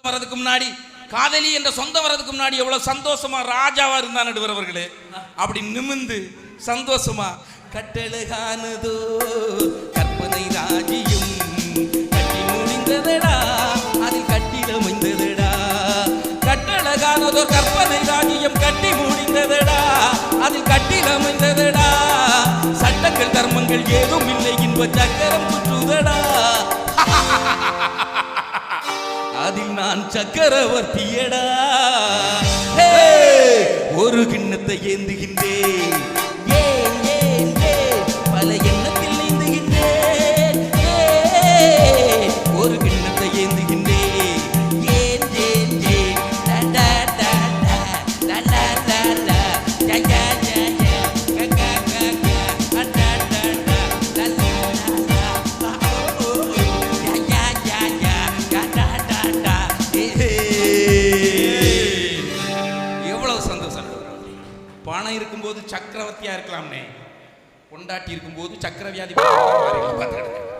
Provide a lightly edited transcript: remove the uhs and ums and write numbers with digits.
வரதுக்கு முன்னாடி காதலி என்ற சொந்தம் வரதுக்கு முன்னாடி எவ்வளவு சந்தோஷமா ராஜாவா இருந்தான் நடுவர் அவர்களே. அப்படி நிமிந்து சந்தோஷமா கட்டழகானதோ கற்பனை ராஜியும் கட்டி முடிந்ததடா அதில் கட்டிலமைந்ததடா. கட்டழகானதோ கற்பனை ராஜியம் கட்டி முடிந்ததடா அதில் கட்டிலமைந்ததடா. சட்டங்கள் தர்மங்கள் ஏதும் இல்லை இன்ப சக்கரம் சுற்றுதடா. அதில் நான் சக்கரவர்த்தியடா. ஒரு கிண்ணத்தை ஏந்துகின்றேன் ஏன் ஏன் ஏன் பல எண்ணத்தில் நீந்துகின்றேன். ஒரு கிண்ணத்தை ஏந்துகின்றேன் ஏன் ஏன் ஏன் டா டா டா டா டா டா டா யா யா யா யா கா கா கா கா டா டா டா லா லா லா ஓ யா யா யா யா கா டா டா டா. எவ்வளவு சந்தோஷம். பணம் இருக்கும்போது சக்கரவர்த்தியா இருக்கலாம்னே, பொண்டாட்டி இருக்கும்போது சக்கரவியாதி பார்த்துக்கிட்டு